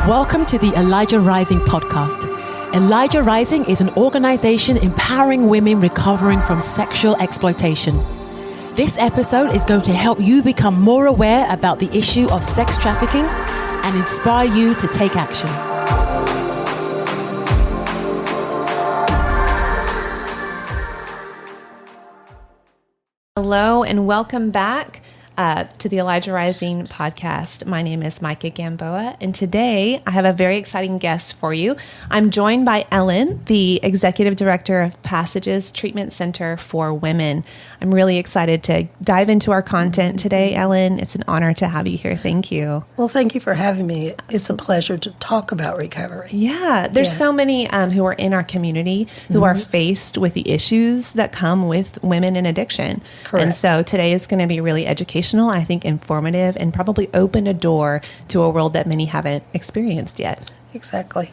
Welcome to the Elijah Rising podcast. Elijah Rising is an organization empowering women recovering from sexual exploitation. This episode is going to help you become more aware about the issue of sex trafficking and inspire you to take action. Hello and welcome back to the Elijah Rising podcast. My name is Micah Gamboa, and today I have a very exciting guest for you. I'm joined by Ellen, the Executive Director of Passages Treatment Center for Women. I'm really excited to dive into our content today, Ellen. It's an honor to have you here. Thank you. Well, thank you for having me. It's a pleasure to talk about recovery. Yeah, there's so many who are in our community who are faced with the issues that come with women in addiction. Correct. And so today is going to be really educational, I think informative, and probably open a door to a world that many haven't experienced yet. Exactly.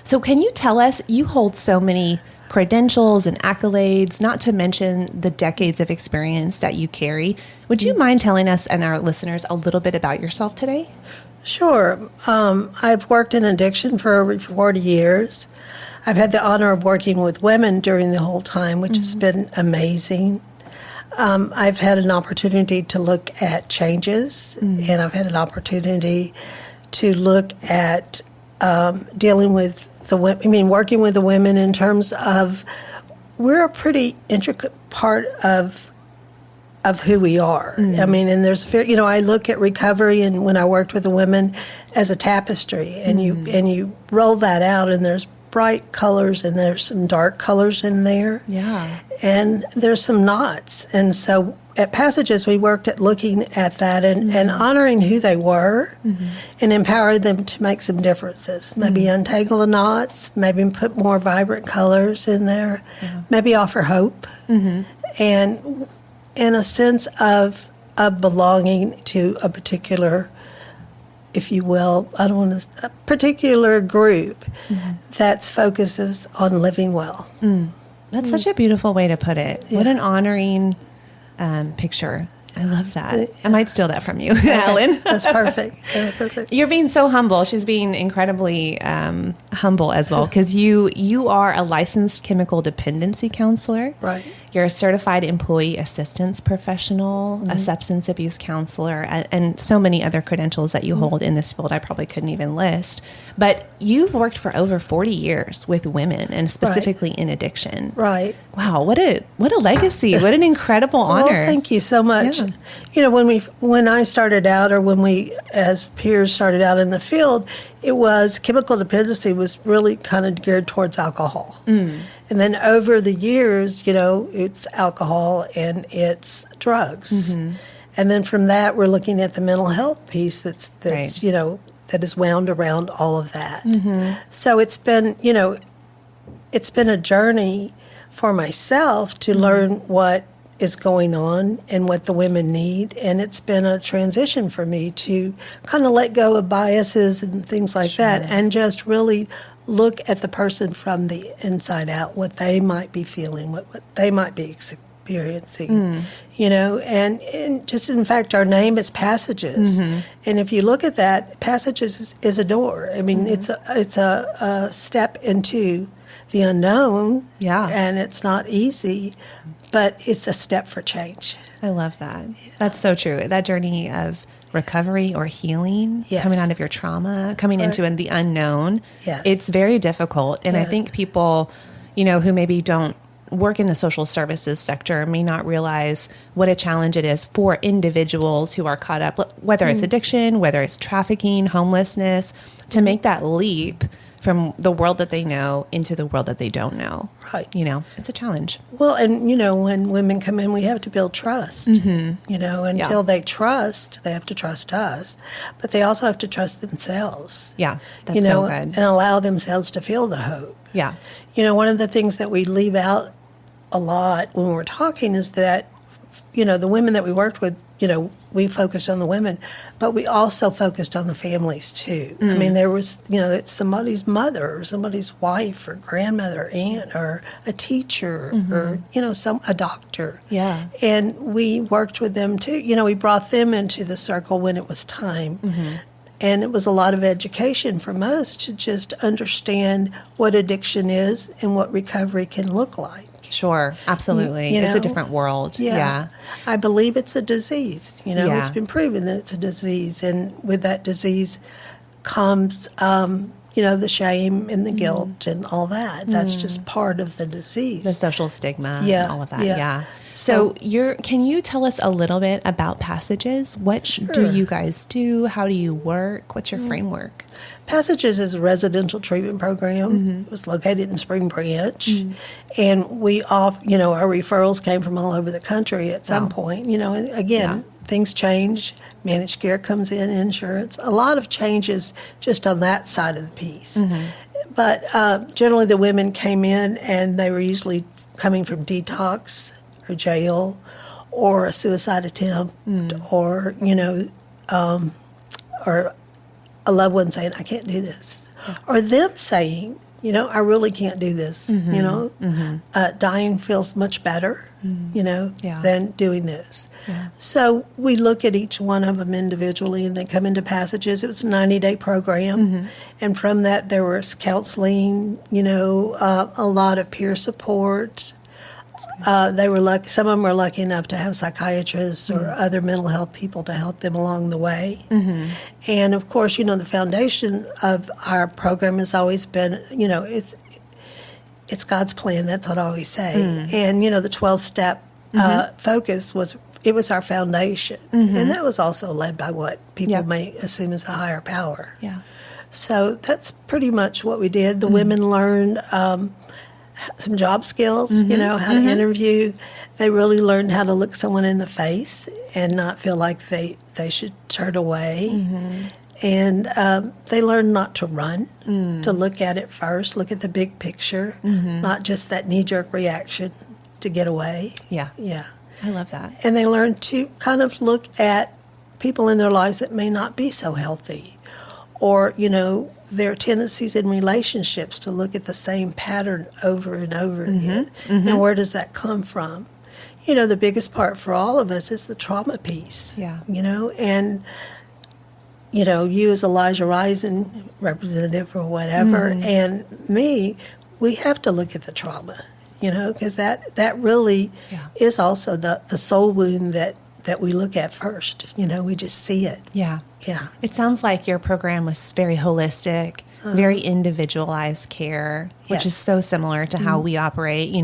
So can you tell us, you hold so many credentials and accolades, not to mention the decades of experience that you carry. Would you mind telling us and our listeners a little bit about yourself today? Sure. I've worked in addiction for over 40 years. I've had the honor of working with women during the whole time, which has been amazing. I've had an opportunity to look at changes, and I've had an opportunity to look at dealing with working with the women in terms of we're a pretty intricate part of who we are. I mean, and there's, I look at recovery, and when I worked with the women, as a tapestry, and you roll that out, and there's bright colors and there's some dark colors in there. Yeah. And there's some knots. And so at Passages, we worked at looking at that and honoring who they were and empowering them to make some differences. Maybe untangle the knots, maybe put more vibrant colors in there, maybe offer hope, and a sense of belonging to a particular, if you will, a particular group that focuses on living well. That's such a beautiful way to put it. Yeah. What an honoring picture. I love that. I might steal that from you, Ellen. That's perfect. Perfect. You're being so humble. She's being incredibly humble as well, because you are a licensed chemical dependency counselor. Right. You're a certified employee assistance professional, a substance abuse counselor, and so many other credentials that you hold in this field I probably couldn't even list. But you've worked for over 40 years with women, and specifically in addiction. Right. Wow, what a legacy. What an incredible honor. Well, thank you so much. Yeah. You know, when I started out, or when we as peers started out in the field, it was chemical dependency was really kind of geared towards alcohol. And then over the years, it's alcohol and it's drugs. And then from that, we're looking at the mental health piece that's right. That is wound around all of that. So it's been a journey for myself to learn what is going on and what the women need, and it's been a transition for me to kind of let go of biases and things like that, and just really look at the person from the inside out, what they might be feeling, what they might be experiencing, and just in fact, our name is Passages, and if you look at that, Passages is a door. I mean, it's a step into the unknown, and it's not easy, but it's a step for change. I love that. That's so true. That journey of recovery or healing, coming out of your trauma, coming into the unknown, it's very difficult. And I think people, who maybe don't work in the social services sector may not realize what a challenge it is for individuals who are caught up, whether it's addiction, whether it's trafficking, homelessness, to make that leap from the world that they know into the world that they don't know. Right. It's a challenge. Well, and, when women come in, we have to build trust. Until they trust, they have to trust us. But they also have to trust themselves. Yeah, that's so good. And allow themselves to feel the hope. Yeah. One of the things that we leave out a lot when we're talking is that, the women that we worked with, we focused on the women, but we also focused on the families too. I mean, there was, it's somebody's mother or somebody's wife or grandmother, aunt, or a teacher or, a doctor. Yeah. And we worked with them too. We brought them into the circle when it was time. And it was a lot of education for most to just understand what addiction is and what recovery can look like. Sure, absolutely. It's a different world. Yeah. I believe it's a disease. It's been proven that it's a disease. And with that disease comes, the shame and the guilt and all that. That's just part of the disease. The social stigma and all of that. Yeah. So can you tell us a little bit about Passages? What do you guys do? How do you work? What's your framework? Passages is a residential treatment program. It was located in Spring Branch. And we our referrals came from all over the country at some point. And again, things change. Managed care comes in, insurance. A lot of changes just on that side of the piece. But generally the women came in and they were usually coming from detox or jail or a suicide attempt or, or a loved one saying, I can't do this. Or them saying, I really can't do this. Dying feels much better, than doing this. Yeah. So we look at each one of them individually and they come into Passages. It was a 90-day program. And from that there was counseling, a lot of peer support. They were lucky. Some of them were lucky enough to have psychiatrists or other mental health people to help them along the way. And of course, the foundation of our program has always been, it's God's plan. That's what I always say. And the 12-step focus was our foundation, and that was also led by what people may assume is a higher power. Yeah. So that's pretty much what we did. The women learned some job skills, how to interview. They really learned how to look someone in the face and not feel like they should turn away. And they learned not to run, to look at it first, look at the big picture, not just that knee-jerk reaction to get away. Yeah. I love that. And they learned to kind of look at people in their lives that may not be so healthy, or, their tendencies in relationships, to look at the same pattern over and over again. And where does that come from? The biggest part for all of us is the trauma piece. Yeah. And, you as Elijah Rising representative or whatever, and me, we have to look at the trauma, because that really is also the soul wound that we look at first. We just see it. Yeah. Yeah. It sounds like your program was very holistic, very individualized care, which is so similar to how we operate.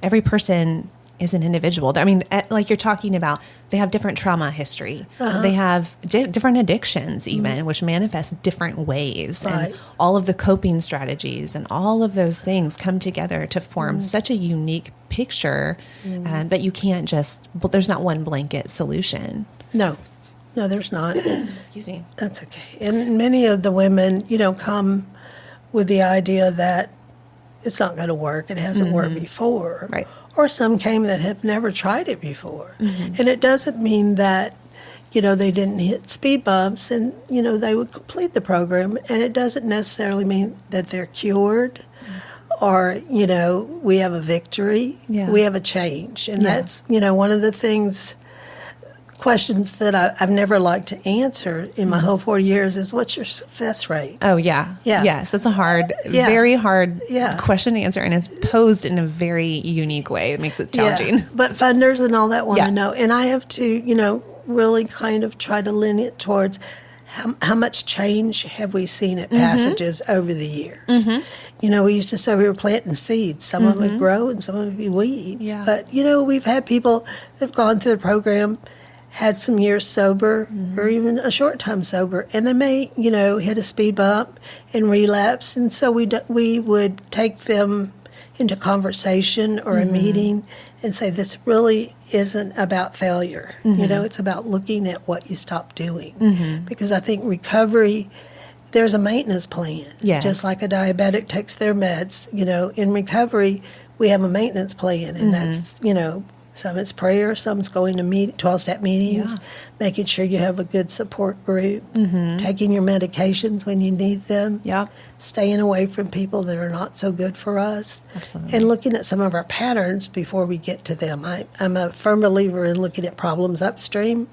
Every person is an individual. I mean, like you're talking about, they have different trauma history. They have different addictions even, which manifest different ways. Right. And all of the coping strategies and all of those things come together to form such a unique picture. But you can't there's not one blanket solution. No, there's not. Excuse me. That's okay. And many of the women, come with the idea that it's not going to work. It hasn't worked before. Right. Or some came that have never tried it before. And it doesn't mean that, they didn't hit speed bumps and, they would complete the program. And it doesn't necessarily mean that they're cured or, we have a victory. Yeah. We have a change. And that's, one of the questions that I've never liked to answer in my whole 40 years is, what's your success rate? Oh, yeah. Yes, that's a very hard question to answer, and it's posed in a very unique way. It makes it challenging. Yeah. But funders and all that want to know. And I have to, really kind of try to lean it towards how much change have we seen at Passages over the years. We used to say we were planting seeds. Some of them would grow and some of them would be weeds. Yeah. But, we've had people that have gone through the program, had some years sober or even a short time sober, and they may, hit a speed bump and relapse. And so we would take them into conversation or a meeting and say, this really isn't about failure. It's about looking at what you stopped doing. Because I think recovery, there's a maintenance plan. Yes. Just like a diabetic takes their meds, in recovery, we have a maintenance plan, and that's, some it's prayer, some's going to 12-step meetings, making sure you have a good support group, taking your medications when you need them, staying away from people that are not so good for us, and looking at some of our patterns before we get to them. I'm a firm believer in looking at problems upstream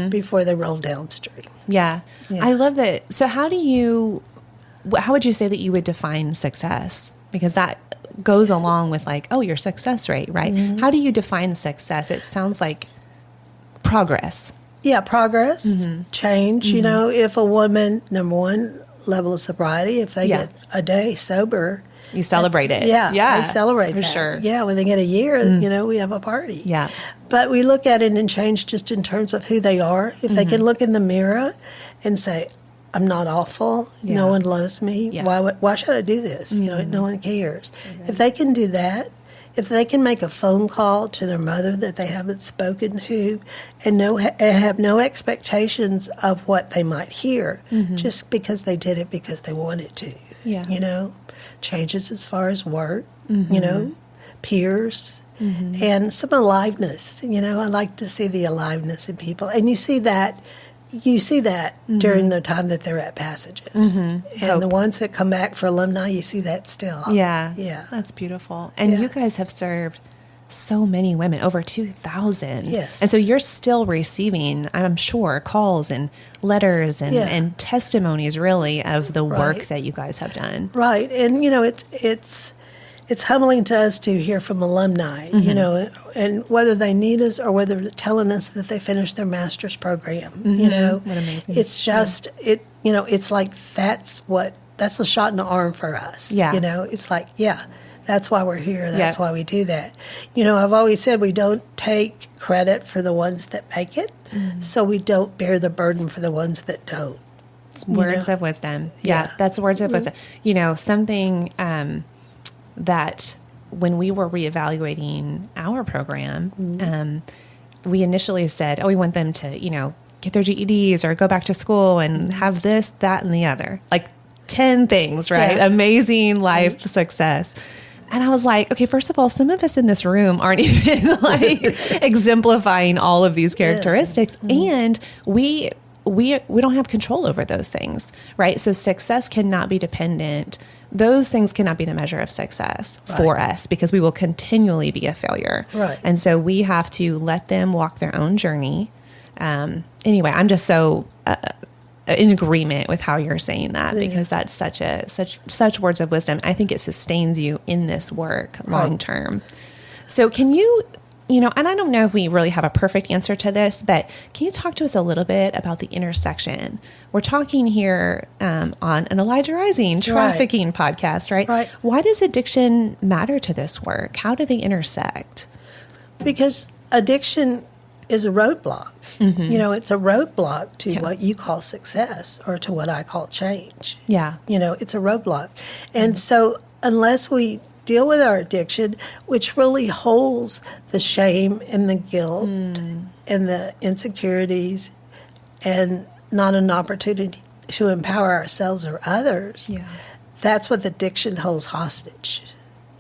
before they roll downstream. Yeah. I love that. So how would you say that you would define success? Because that goes along with like, oh, your success rate, right? Mm-hmm. How do you define success? It sounds like progress. Yeah, progress, change. You know, if a woman, number one, level of sobriety, if they get a day sober, you celebrate it. Yeah, they celebrate for that. Sure. Yeah, when they get a year, you know, we have a party. Yeah. But we look at it and change just in terms of who they are. If they can look in the mirror and say, I'm not awful. Yeah. No one loves me. Yeah. Why should I do this? You know, no one cares. Okay. If they can do that, if they can make a phone call to their mother that they haven't spoken to and have no expectations of what they might hear, just because they did it because they wanted to. Yeah. You know, changes as far as work, you know, peers, and some aliveness. You know, I like to see the aliveness in people. And you see that during the time that they're at Passages. And the ones that come back for alumni, you see that still. Yeah. That's beautiful. And you guys have served so many women, over 2,000. Yes. And so you're still receiving, I'm sure, calls and letters and testimonies really of the work that you guys have done. Right. And, you know, it's humbling to us to hear from alumni, you know, and whether they need us or whether they're telling us that they finished their master's program, you know. What amazing. It's just, you know, it's like that's the shot in the arm for us. Yeah. You know, it's like, that's why we're here. That's why we do that. You know, I've always said we don't take credit for the ones that make it, so we don't bear the burden for the ones that don't. Words of wisdom. Yeah, that's words of wisdom. You know, something that when we were reevaluating our program, we initially said, we want them to, you know, get their GEDs or go back to school and have this, that, and the other. Like 10 things, right? Yeah. Amazing life success. And I was like, okay, first of all, some of us in this room aren't even like exemplifying all of these characteristics. And we don't have control over those things, right? So success cannot be dependent. Those things cannot be the measure of success for us because we will continually be a failure. Right. And so we have to let them walk their own journey. Anyway, I'm just so in agreement with how you're saying that because that's such words of wisdom. I think it sustains you in this work long term. So can you know, and I don't know if we really have a perfect answer to this, but can you talk to us a little bit about the intersection? We're talking here on an Elijah Rising trafficking podcast, right? Right. Why does addiction matter to this work? How do they intersect? Because addiction is a roadblock. You know, it's a roadblock to what you call success or to what I call change. Yeah. You know, it's a roadblock. And so unless we deal with our addiction, which really holds the shame and the guilt and the insecurities and not an opportunity to empower ourselves or others, that's what addiction holds hostage.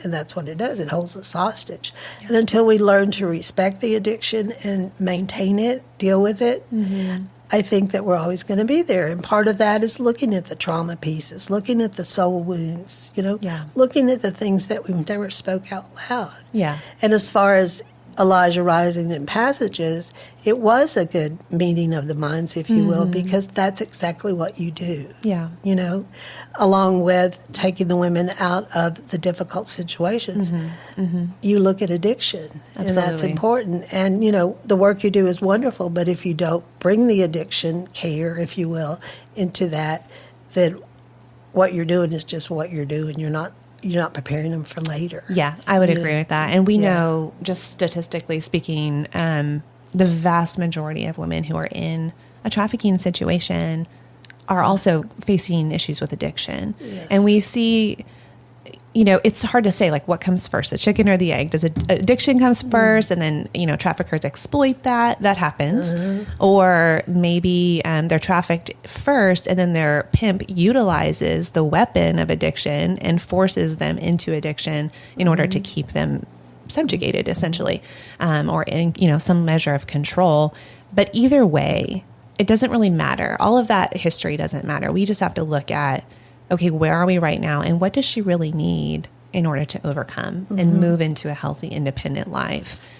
And that's what it does. It holds us hostage. And until we learn to respect the addiction and maintain it, deal with it, I think that we're always going to be there. And part of that is looking at the trauma pieces, looking at the soul wounds, you know, looking at the things that we've never spoke out loud. Yeah. And as far as Elijah Rising and Passages, it was a good meeting of the minds, if you will, because that's exactly what you do. Yeah. You know, along with taking the women out of the difficult situations, you look at addiction, and that's important. And, you know, the work you do is wonderful, but if you don't bring the addiction care, if you will, into that, then what you're doing is just what you're doing. You're not preparing them for later. Yeah, I would agree with that. And we know, just statistically speaking, the vast majority of women who are in a trafficking situation are also facing issues with addiction. Yes. And we see, you know, it's hard to say, like, what comes first, the chicken or the egg? Does addiction comes first and then, you know, traffickers exploit that? That happens. Or maybe they're trafficked first and then their pimp utilizes the weapon of addiction and forces them into addiction in order to keep them subjugated, essentially, or in, you know, some measure of control. But either way, it doesn't really matter. All of that history doesn't matter. We just have to look at, okay, where are we right now? And what does she really need in order to overcome and move into a healthy, independent life?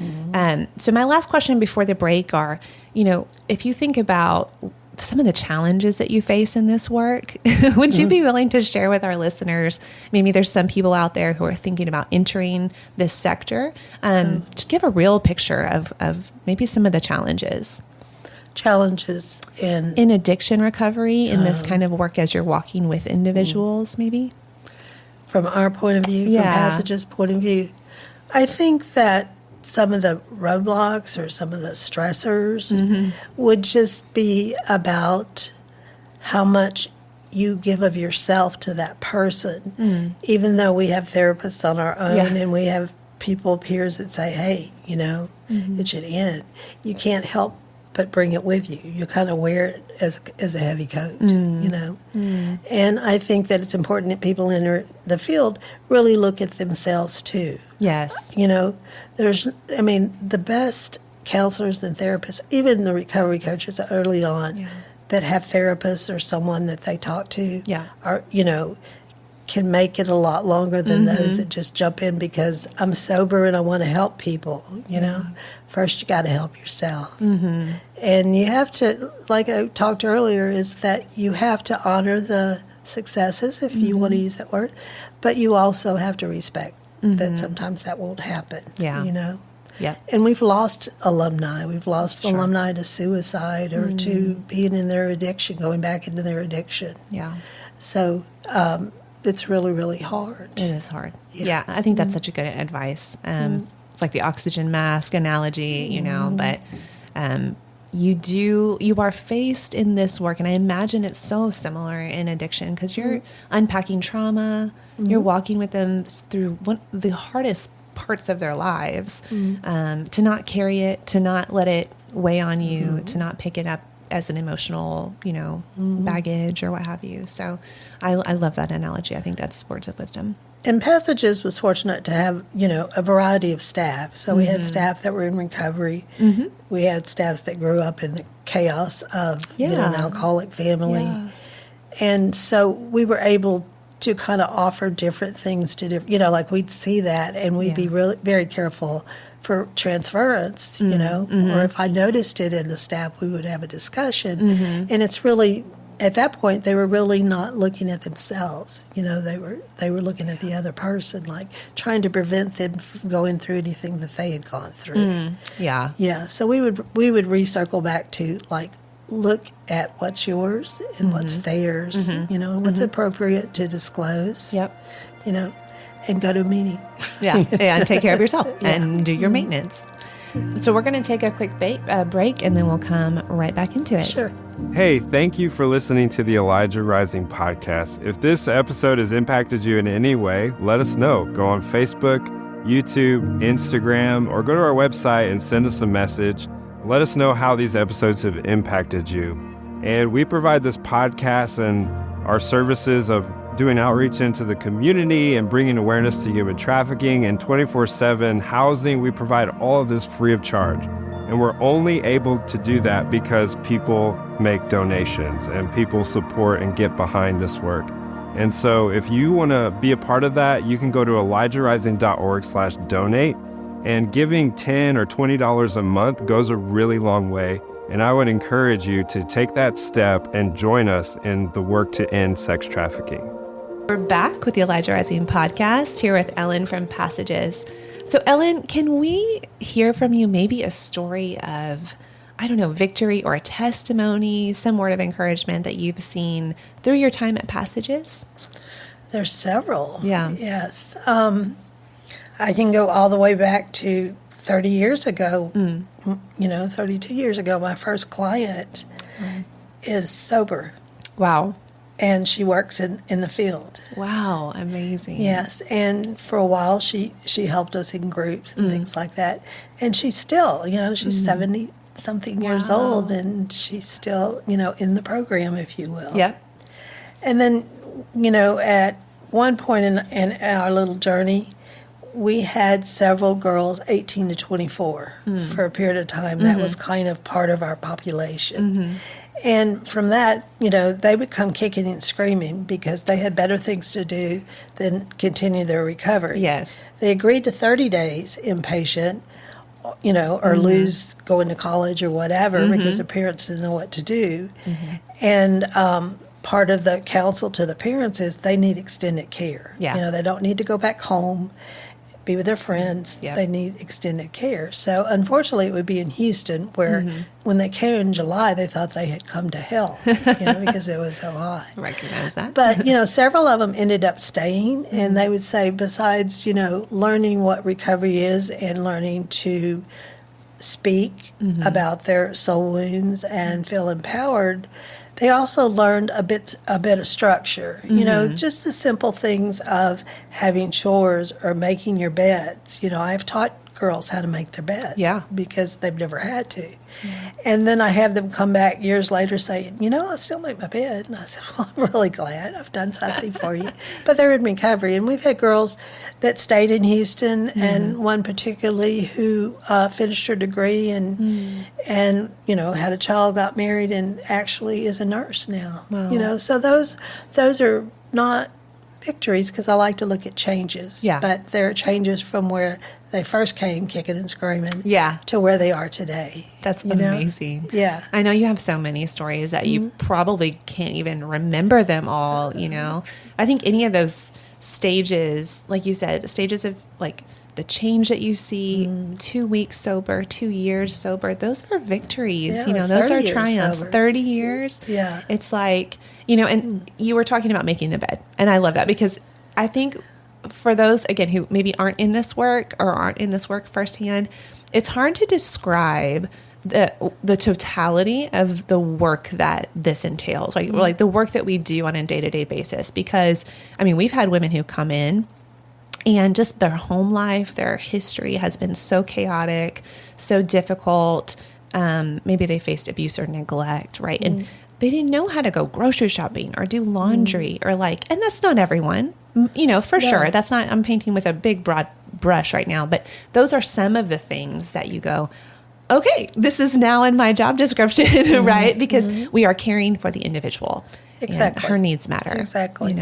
So my last question before the break are, you know, if you think about some of the challenges that you face in this work. Would you be willing to share with our listeners? Maybe there's some people out there who are thinking about entering this sector. Just give a real picture of maybe some of the challenges. Challenges in addiction recovery, in this kind of work as you're walking with individuals, maybe? From our point of view, from Passage's point of view, I think that some of the roadblocks or some of the stressors would just be about how much you give of yourself to that person. Even though we have therapists on our own and we have people, peers that say, hey, it should end. You can't help but bring it with you. You kind of wear it as a heavy coat, And I think that it's important that people enter the field really look at themselves too. Yes. The best counselors and therapists, even the recovery coaches early on that have therapists or someone that they talk to are, can make it a lot longer than those that just jump in because I'm sober and I want to help people, First, you got to help yourself. And you have to, like I talked earlier, is that you have to honor the successes, if you want to use that word, but you also have to respect that sometimes that won't happen, Yeah. And we've lost alumni. We've lost alumni to suicide or to being in their addiction, going back into their addiction. Yeah. So it's really, really hard. It is hard. Yeah. I think that's such a good advice. It's like the oxygen mask analogy, but you are faced in this work, and I imagine it's so similar in addiction because you're unpacking trauma, you're walking with them through one of the hardest parts of their lives, to not carry it, to not let it weigh on you, to not pick it up as an emotional, baggage or what have you. So I love that analogy. I think that's words of wisdom. And Passages was fortunate to have, a variety of staff. So we had staff that were in recovery. We had staff that grew up in the chaos of an alcoholic family. Yeah. And so we were able to kind of offer different things to different, like we'd see that and we'd be really very careful for transference, or if I noticed it in the staff, we would have a discussion. And it's really, at that point, they were really not looking at themselves. They were looking at the other person, like trying to prevent them from going through anything that they had gone through. Yeah. So we would recircle back to like look at what's yours and what's theirs. What's appropriate to disclose. Yep. And go to a meeting. And take care of yourself and do your maintenance. So we're going to take a quick break, and then we'll come right back into it. Sure. Hey, thank you for listening to the Elijah Rising podcast. If this episode has impacted you in any way, let us know. Go on Facebook, YouTube, Instagram, or go to our website and send us a message. Let us know how these episodes have impacted you. And we provide this podcast and our services of doing outreach into the community and bringing awareness to human trafficking and 24/7 housing. We provide all of this free of charge. And we're only able to do that because people make donations and people support and get behind this work. And so if you want to be a part of that, you can go to elijahrising.org/donate. And giving $10 or $20 a month goes a really long way. And I would encourage you to take that step and join us in the work to end sex trafficking. We're back with the Elijah Rising podcast here with Ellen from Passages. So Ellen, can we hear from you maybe a story of, victory or a testimony, some word of encouragement that you've seen through your time at Passages? There's several. Yeah. Yes. I can go all the way back to 30 years ago, 32 years ago. My first client is sober. Wow. And she works in the field. Wow, amazing. Yes, and for a while she helped us in groups and things like that. And she's still, she's 70-something years old, and she's still, in the program, if you will. Yep. And then, at one point in our little journey, we had several girls, 18 to 24, for a period of time. That was kind of part of our population. And from that, they would come kicking and screaming because they had better things to do than continue their recovery. Yes. They agreed to 30 days inpatient or lose going to college or whatever because their parents didn't know what to do. And part of the counsel to the parents is they need extended care. Yeah. They don't need to go back home, be with their friends. Yep. They need extended care. So unfortunately, it would be in Houston where when they came in July, they thought they had come to hell, because it was so hot. Recognize that. But, several of them ended up staying, and they would say besides, learning what recovery is and learning to speak about their soul wounds and feel empowered, they also learned a bit of structure, just the simple things of having chores or making your beds. I've taught girls how to make their beds because they've never had to. And then I have them come back years later saying, I still make my bed. And I said, well, I'm really glad I've done something for you. But they're in recovery. And we've had girls that stayed in Houston, and one particularly who finished her degree and had a child, got married, and actually is a nurse now. Wow. So those are not victories, because I like to look at changes. But there are changes from where they first came kicking and screaming to where they are today. That's amazing. Yeah. I know you have so many stories that you probably can't even remember them all, I think any of those stages, like you said, stages of like the change that you see, 2 weeks sober, 2 years sober, those are victories, those are triumphs. Sober. 30 years. Yeah. It's like, and you were talking about making the bed. And I love that because I think for those, again, who maybe aren't in this work or aren't in this work firsthand, it's hard to describe the totality of the work that this entails, like the work that we do on a day-to-day basis. Because, we've had women who come in and just their home life, their history has been so chaotic, so difficult. Maybe they faced abuse or neglect, right? And they didn't know how to go grocery shopping or do laundry and that's not everyone, for sure. That's not, I'm painting with a big broad brush right now, but those are some of the things that you go, okay, this is now in my job description, right? Because we are caring for the individual. Exactly. And her needs matter. Exactly.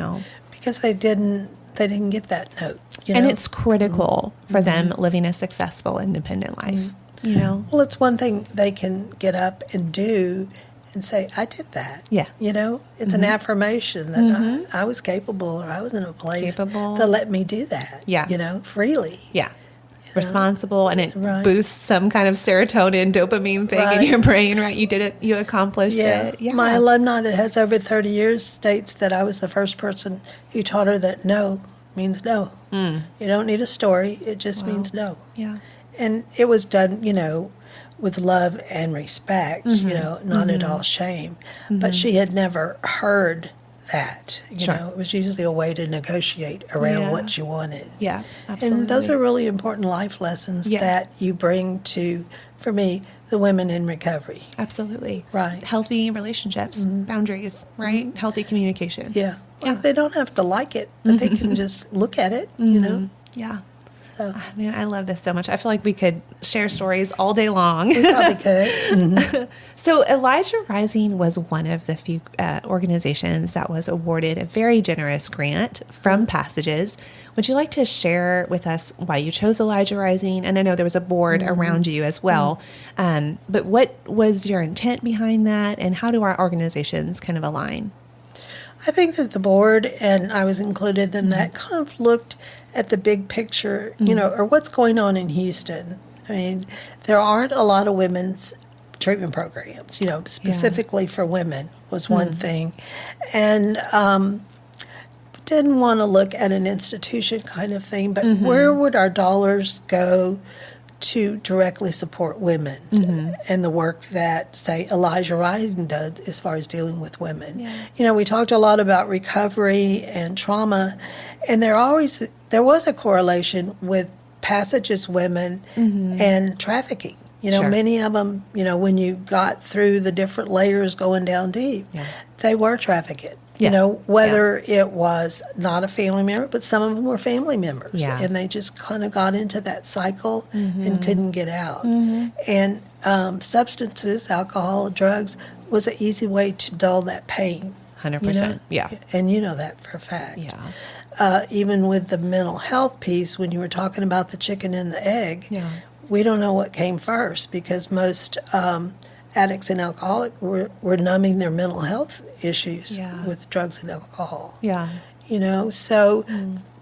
Because they didn't get that note. And it's critical for them living a successful, independent life. Well, it's one thing they can get up and do and say, I did that. Yeah. It's an affirmation that I was capable, or I was in a place that let me do that. Yeah. Freely. Yeah. Responsible, and it boosts some kind of serotonin, dopamine thing in your brain, right? You did it, you accomplished it. Yeah. My alumni that has over 30 years states that I was the first person who taught her that no means no. You don't need a story, it just means no. Yeah. And it was done, with love and respect, not at all shame. But she had never heard that. It was usually a way to negotiate around what you wanted. Yeah, absolutely. And those are really important life lessons that you bring to, for me, the women in recovery. Absolutely. Right. Healthy relationships, boundaries, right? Healthy communication. Yeah. Well, they don't have to like it, but they can just look at it, Yeah. So. Man, I love this so much. I feel like we could share stories all day long. We probably could. So Elijah Rising was one of the few organizations that was awarded a very generous grant from Passages. Would you like to share with us why you chose Elijah Rising? And I know there was a board around you as well. But what was your intent behind that? And how do our organizations kind of align? I think that the board, and I was included in that, kind of looked at the big picture, or what's going on in Houston. There aren't a lot of women's treatment programs, specifically for women was one thing. And didn't want to look at an institution kind of thing, but where would our dollars go to directly support women and the work that, say, Elijah Rising does as far as dealing with women. Yeah. We talked a lot about recovery and trauma, and there was a correlation with Passages women and trafficking. Many of them, when you got through the different layers going down deep, they were trafficked. Whether it was not a family member, but some of them were family members. Yeah. And they just kind of got into that cycle and couldn't get out. And substances, alcohol, drugs, was an easy way to dull that pain. 100%. Yeah. And you know that for a fact. Yeah. Even with the mental health piece, when you were talking about the chicken and the egg, we don't know what came first, because most addicts and alcoholics were numbing their mental health issues with drugs and alcohol. Yeah. So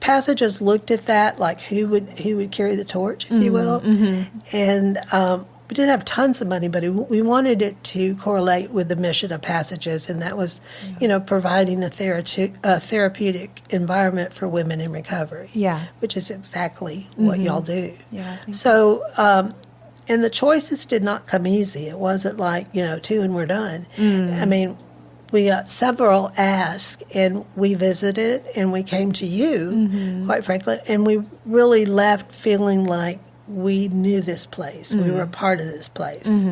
Passages looked at that, like who would carry the torch, if you will. And we didn't have tons of money, but we wanted it to correlate with the mission of Passages, and that was, providing a therapeutic environment for women in recovery. Yeah. Which is exactly what y'all do. Yeah. So, and the choices did not come easy. It wasn't like, 2 and we're done. I mean, we got several asks, and we visited, and we came to you, quite frankly, and we really left feeling like we knew this place. We were a part of this place.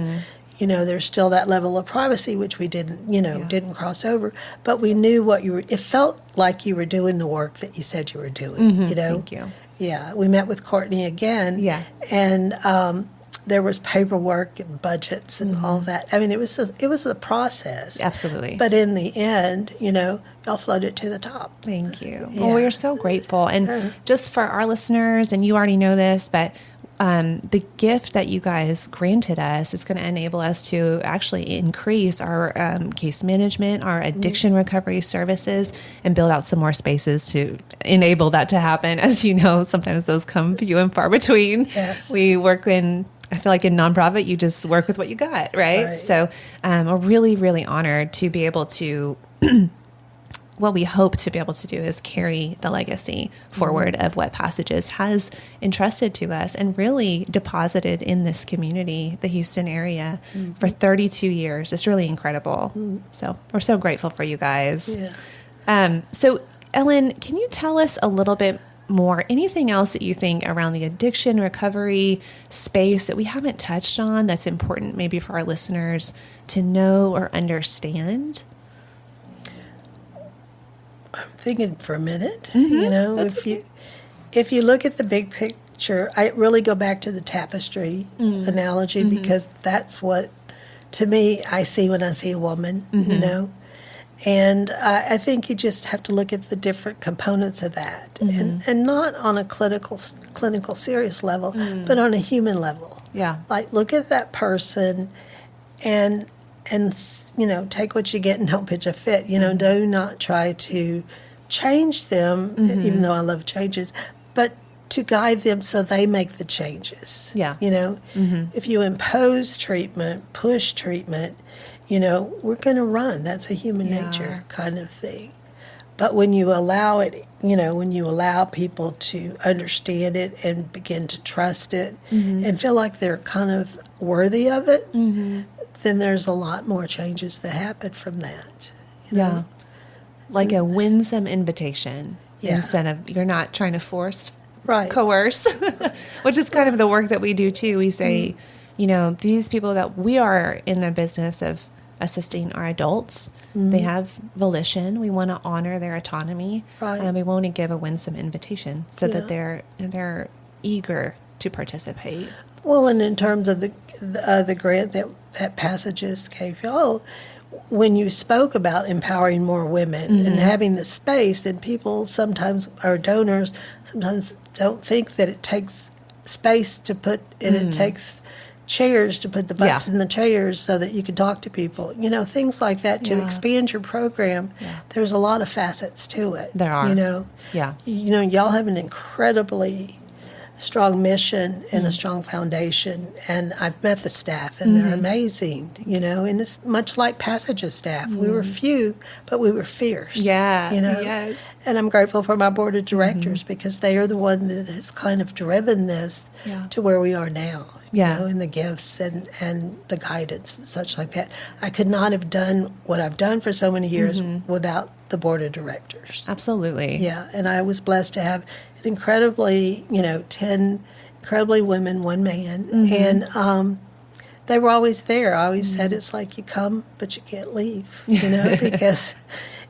There's still that level of privacy, which we didn't, didn't cross over, but we knew it felt like you were doing the work that you said you were doing, Thank you. Yeah, we met with Courtney again. Yeah. And there was paperwork and budgets and all that. I mean, it was a process. Absolutely. But in the end, y'all floated to the top. Thank you. Yeah. Well, we are so grateful. And just for our listeners, and you already know this, but the gift that you guys granted us is going to enable us to actually increase our case management, our addiction recovery services, and build out some more spaces to enable that to happen. As you know, sometimes those come few and far between. Yes. We work I feel like in nonprofit, you just work with what you got, right? So we're really, really honored to be able to what we hope to be able to do is carry the legacy forward of what Passages has entrusted to us and really deposited in this community, the Houston area, for 32 years. It's really incredible. So we're so grateful for you guys. Yeah. So Ellen, can you tell us a little bit more, anything else that you think around the addiction recovery space that we haven't touched on that's important maybe for our listeners to know or understand? I'm thinking for a minute. If you look at the big picture, I really go back to the tapestry analogy, because that's what, to me, I see when I see a woman, And I think you just have to look at the different components of that, and not on a clinical serious level, but on a human level. Yeah. Like, look at that person, and take what you get and don't pitch a fit. Do not try to change them, even though I love changes, but to guide them so they make the changes. Yeah. If you impose treatment, push treatment, we're going to run. That's a human nature kind of thing. But when you allow it, when you allow people to understand it and begin to trust it and feel like they're kind of worthy of it, then there's a lot more changes that happen from that. Yeah. Like a winsome invitation instead of, you're not trying to force, coerce, which is kind of the work that we do too. We say, these people that we are in the business of assisting our adults, they have volition. We want to honor their autonomy, and we want to give a winsome invitation so that they're eager to participate. Well, and in terms of the grant that Passages gave y'all, when you spoke about empowering more women and having the space, then people sometimes, our donors, sometimes don't think that it takes space to put, and it takes chairs to put the butts in the chairs so that you can talk to people. Things like that to expand your program. Yeah. There's a lot of facets to it. There are. Y'all have an incredibly strong mission and a strong foundation, and I've met the staff, and they're amazing, and it's much like Passages staff. We were few, but we were fierce. Yes. And I'm grateful for my board of directors, because they are the one that has kind of driven this to where we are now. And the gifts and the guidance and such like that. I could not have done what I've done for so many years without the board of directors. Absolutely. Yeah, and I was blessed to have an incredibly, 10 incredibly women, one man, and they were always there. I always said it's like you come, but you can't leave, because,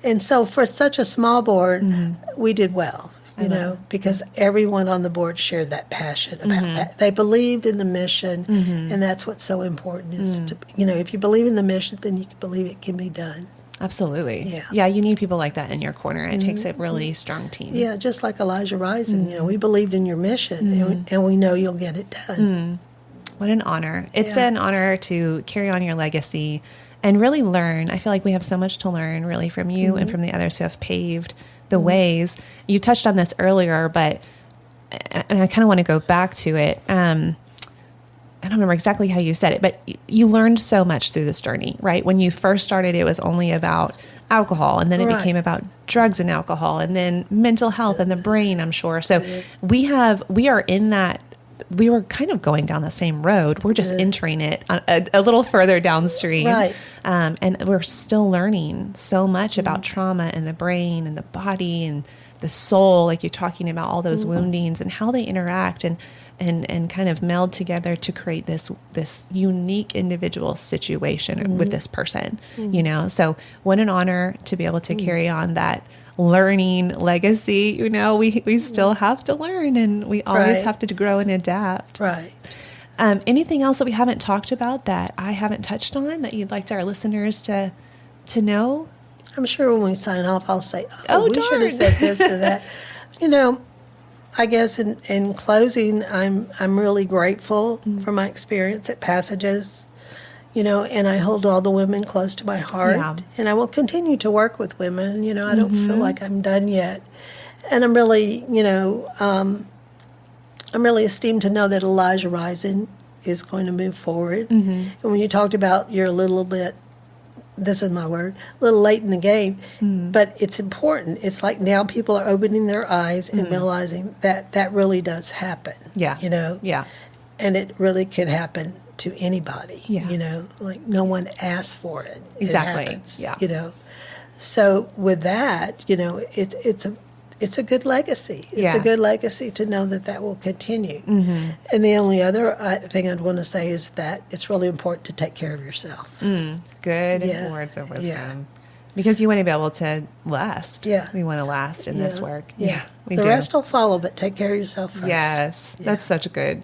and so for such a small board, we did well. Because everyone on the board shared that passion about that. They believed in the mission, and that's what's so important is to, if you believe in the mission, then you can believe it can be done. Absolutely. Yeah, you need people like that in your corner. It takes a really strong team. Yeah, just like Elijah Rising, we believed in your mission, and we know you'll get it done. What an honor. It's an honor to carry on your legacy and really learn. I feel like we have so much to learn really from you and from the others who have paved the ways. You touched on this earlier, but and I kind of want to go back to it. I don't remember exactly how you said it, but you learned so much through this journey, right? When you first started, it was only about alcohol, and then it became about drugs and alcohol, and then mental health and the brain, I'm sure. So we are in that, we were kind of going down the same road. We're just entering it a little further downstream. Right. And we're still learning so much about trauma and the brain and the body and the soul, like you're talking about all those woundings and how they interact and kind of meld together to create this unique individual situation with this person, you know? So what an honor to be able to carry on that learning legacy. You know, we still have to learn, and we always have to grow and adapt. Right. Anything else that we haven't talked about that I haven't touched on that you'd like our listeners to know? I'm sure when we sign off, I'll say, Oh, we darn. should have said this or that. You know, I guess in closing, I'm really grateful for my experience at Passages, you know, and I hold all the women close to my heart. Yeah. And I will continue to work with women. You know, I don't feel like I'm done yet. And I'm really, you know, I'm really esteemed to know that Elijah Rising is going to move forward. And when you talked about you're a little bit, this is my word, a little late in the game, but it's important. It's like now people are opening their eyes and realizing that that really does happen. Yeah. You know? Yeah. And it really could happen to anybody. Yeah. You know, like no one asked for it. Exactly. It happens, Yeah. You know? So with that, you know, it's a good legacy. It's a good legacy to know that that will continue. And the only other thing I'd want to say is that it's really important to take care of yourself. Good words of wisdom. Because you want to be able to last. Yeah. We want to last in this work. Yeah. We the do. rest will follow, but take care of yourself first. Yes. Yeah. That's such good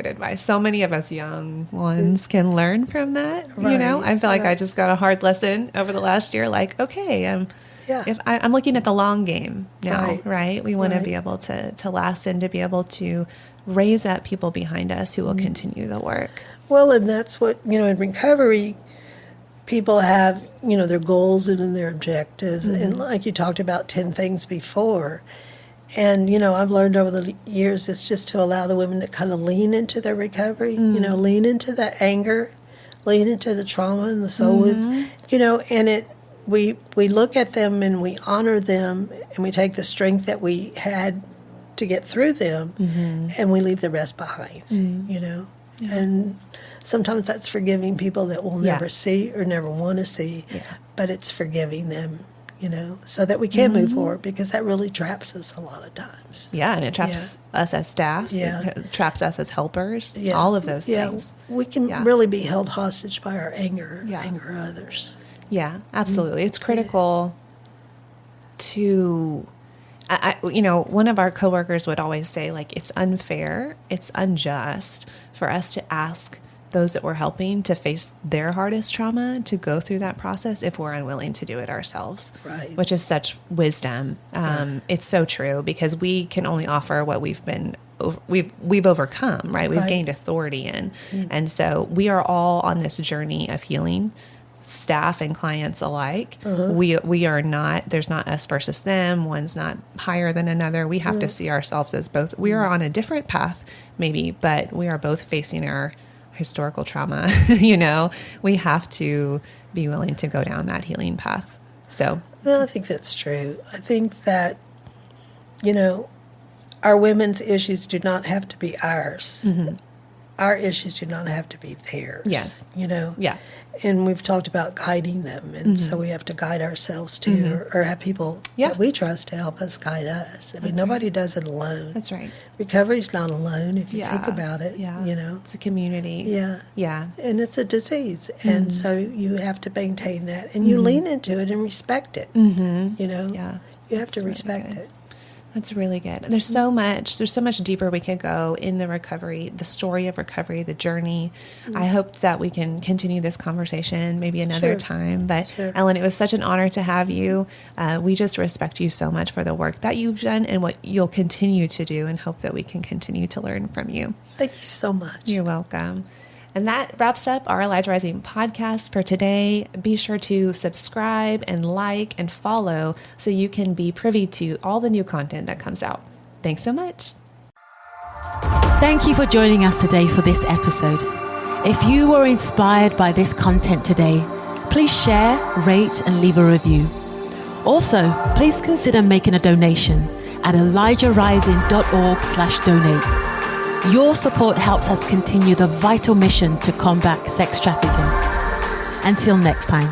advice. So many of us young ones can learn from that. You know, I feel like I just got a hard lesson over the last year. Like, okay, if I'm looking at the long game now, right? We want to be able to last and to be able to raise up people behind us who will continue the work. Well, and that's what, you know, in recovery, people have, you know, their goals and their objectives. And like you talked about 10 things before. And, you know, I've learned over the years, it's just to allow the women to kind of lean into their recovery, you know, lean into the anger, lean into the trauma and the soul wounds, you know, and we look at them and we honor them and we take the strength that we had to get through them and we leave the rest behind, you know. Yeah. And sometimes that's forgiving people that we'll never see or never want to see, but it's forgiving them, you know, so that we can move forward, because that really traps us a lot of times. Yeah, and it traps us as staff. Yeah. It traps us as helpers. Yeah. All of those things. We can really be held hostage by our anger, anger of others. Yeah, absolutely. It's critical to, you know, one of our coworkers would always say, like, it's unfair, it's unjust for us to ask those that we're helping to face their hardest trauma to go through that process if we're unwilling to do it ourselves. Right. Which is such wisdom. It's so true, because we can only offer what we've overcome, right? We've gained authority in. And so we are all on this journey of healing, staff and clients alike. We are not, there's not us versus them. One's not higher than another. We have to see ourselves as both. We are on a different path maybe, but we are both facing our historical trauma. You know, we have to be willing to go down that healing path. So, well, I think that's true. I think that, you know, our women's issues do not have to be ours. Our issues do not have to be theirs. Yes. You know? Yeah. And we've talked about guiding them. And so we have to guide ourselves too, or have people that we trust to help us guide us. I mean, nobody does it alone. That's right. Recovery's not alone if you think about it. Yeah. You know? It's a community. Yeah. Yeah. And it's a disease. And so you have to maintain that. And you lean into it and respect it. You know? Yeah. You have to That's really respect good. it. That's really good. There's so much deeper we could go in the recovery, the story of recovery, the journey. I hope that we can continue this conversation maybe another time. But Ellen, it was such an honor to have you. We just respect you so much for the work that you've done and what you'll continue to do, and hope that we can continue to learn from you. Thank you so much. You're welcome. And that wraps up our Elijah Rising podcast for today. Be sure to subscribe and like and follow so you can be privy to all the new content that comes out. Thanks so much. Thank you for joining us today for this episode. If you were inspired by this content today, please share, rate, and leave a review. Also, please consider making a donation at elijahrising.org/donate. Your support helps us continue the vital mission to combat sex trafficking. Until next time.